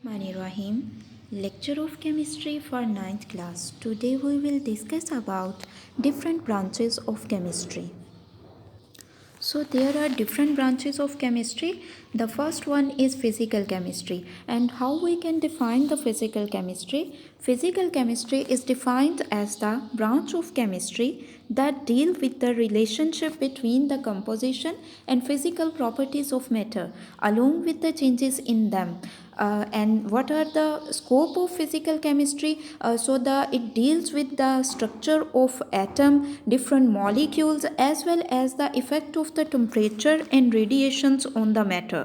Rahim, lecture of chemistry for ninth class. Today we will discuss about different branches of chemistry. So there are different branches of chemistry. The first one is physical chemistry. And how we can define the physical chemistry? Physical chemistry is defined as the branch of chemistry that deal with the relationship between the composition and physical properties of matter along with the changes in them. And what are the scope of physical chemistry? It deals with the structure of atom, different molecules, as well as the effect of the temperature and radiations on the matter.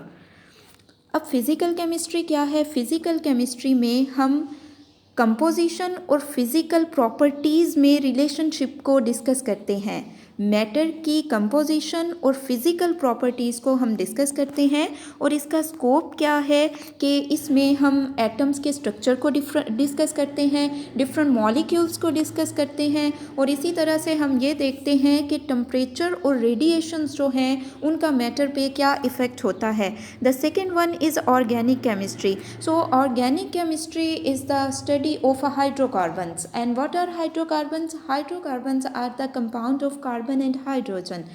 अब physical chemistry क्या है? Physical chemistry में हम composition और physical properties में relationship को discuss करते हैं. मैटर की कंपोजिशन और फिज़िकल प्रॉपर्टीज़ को हम डिस्कस करते हैं और इसका स्कोप क्या है कि इसमें हम एटम्स के स्ट्रक्चर को डिस्कस करते हैं, डिफरेंट मॉलिक्यूल्स को डिस्कस करते हैं और इसी तरह से हम ये देखते हैं कि टेम्परेचर और रेडिएशंस जो हैं उनका मैटर पे क्या इफ़ेक्ट होता है. The second one is organic chemistry. So organic chemistry is the study of hydrocarbons. And what are hydrocarbons? Hydrocarbons are the compound of carbon and hydrogen.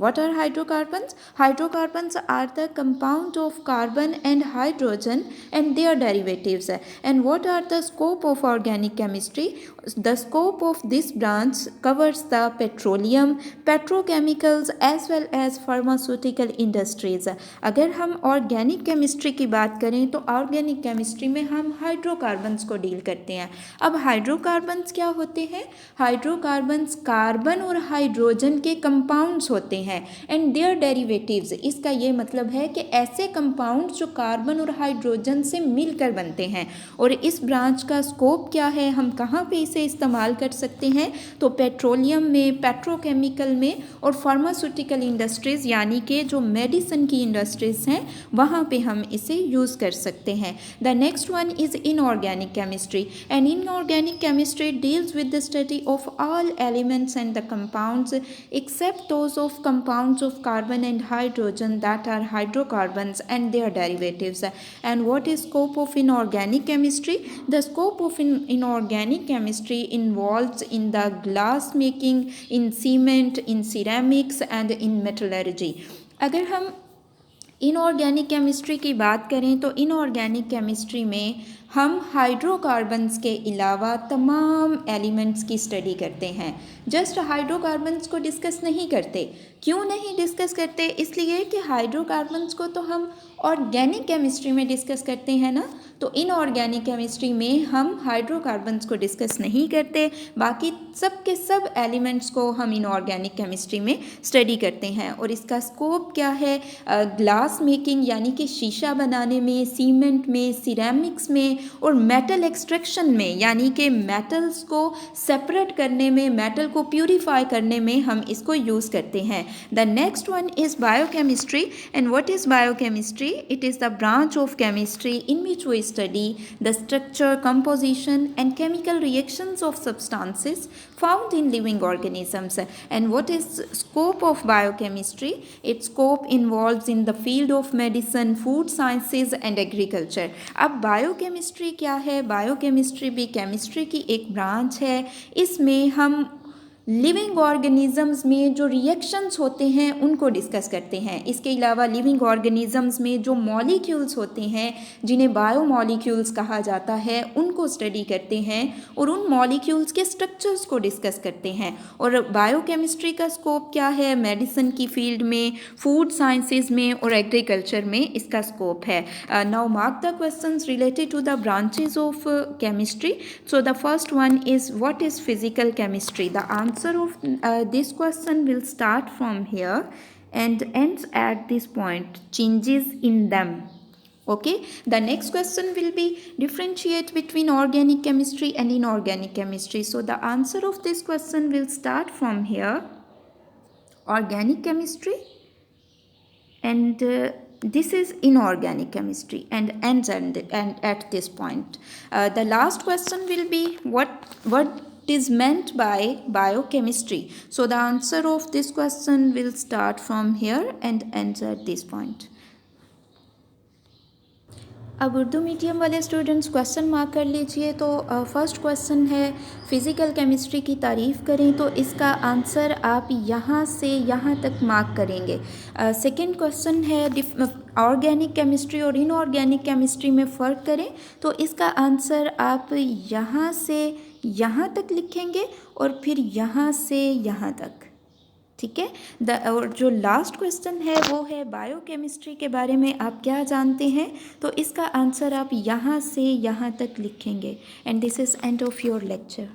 What are hydrocarbons? Hydrocarbons are the compound of carbon and hydrogen and their derivatives. And what are the scope of organic chemistry? The scope of this branch covers the petroleum, petrochemicals as well as pharmaceutical industries. अगर हम organic chemistry की बात करें तो organic chemistry में हम hydrocarbons को deal करते हैं. अब हाइड्रोकार्बन्स क्या होते हैं? हाइड्रोकार्बन्स कार्बन और हाइड्रोजन के कंपाउंड्स होते हैं एंड देयर डेरिवेटिव्स. इसका ये मतलब है कि ऐसे कंपाउंड जो कार्बन और हाइड्रोजन से मिलकर बनते हैं. और इस ब्रांच का स्कोप क्या है, हम कहाँ पे इसे इस्तेमाल कर सकते हैं? तो पेट्रोलियम में, पेट्रोकेमिकल में और फार्मास्यूटिकल इंडस्ट्रीज़ यानी कि जो मेडिसिन की इंडस्ट्रीज़ हैं वहाँ पे हम इसे यूज़ कर सकते हैं. The next one is inorganic chemistry. And inorganic chemistry deals with the study of all elements and the compounds except those of compounds of carbon and hydrogen that are hydrocarbons and their derivatives. And what is scope of inorganic chemistry? The scope of inorganic chemistry involves in the glass making, in cement, in ceramics and in metallurgy. अगर हम inorganic chemistry की बात करें तो inorganic chemistry में हम hydrocarbons के अलावा तमाम एलिमेंट्स की स्टडी करते हैं. जस्ट हाइड्रोकार्बन्स को डिस्कस नहीं करते. क्यों नहीं डिस्कस करते? इसलिए कि हाइड्रोकार्बन्स को तो हम ऑर्गेनिक केमिस्ट्री में डिस्कस करते हैं ना, तो इनऑर्गेनिक केमिस्ट्री में हम हाइड्रोकार्बन्स को डिस्कस नहीं करते. बाकी सब के सब एलिमेंट्स को हम इनऑर्गेनिक केमिस्ट्री में स्टडी करते हैं. और इसका स्कोप क्या है? ग्लास मेकिंग यानी कि शीशा बनाने में, सीमेंट में, सिरेमिक्स में और मेटल एक्सट्रैक्शन में यानी कि मेटल्स को सेपरेट करने में, मेटल को प्यूरिफाई करने में हम इसको यूज़ करते हैं. The next one is biochemistry. And what is biochemistry? It is the branch of chemistry in which we study the structure, composition and chemical reactions of substances found in living organisms. And what is scope of biochemistry? Its scope involves in the field of medicine, food sciences and agriculture. अब biochemistry क्या है? Biochemistry भी chemistry की एक branch है. इसमें हम living organisms में जो रिएक्शंस होते हैं उनको डिस्कस करते हैं. इसके अलावा लिविंग ऑर्गेनिज़म्स में जो मॉलिक्यूल्स होते हैं जिन्हें बायो मॉलिक्यूल्स कहा जाता है उनको स्टडी करते हैं और उन मॉलिक्यूल्स के स्ट्रक्चर्स को डिस्कस करते हैं. और बायोकेमिस्ट्री का स्कोप क्या है? मेडिसिन की फील्ड में, फूड साइंसेज में और एग्रीकल्चर में इसका स्कोप है. Now mark the questions related to the branches of chemistry. So the first one is what is physical chemistry? The answer of this question will start from here and ends at this point, changes in them. Okay, the next question will be differentiate between organic chemistry and inorganic chemistry. So the answer of this question will start from here, organic chemistry, and this is inorganic chemistry and ends and at this point. The last question will be what is meant by biochemistry. So the answer of this question will start from here and ends at this point. अब Urdu medium वाले students question mark कर लीजिए। तो first question है physical chemistry की तारीफ़ करें, तो इसका आंसर आप यहाँ से यहाँ तक मार्क करेंगे। सेकंड क्वेश्चन है ऑर्गेनिक केमिस्ट्री और इनऑर्गेनिक केमिस्ट्री में फ़र्क करें, तो इसका आंसर आप यहाँ से यहाँ तक लिखेंगे और फिर यहाँ से यहाँ तक। ठीक है। और जो लास्ट क्वेश्चन है वो है बायोकेमिस्ट्री के बारे में आप क्या जानते हैं, तो इसका आंसर आप यहाँ से यहाँ तक लिखेंगे। And this is end of your lecture.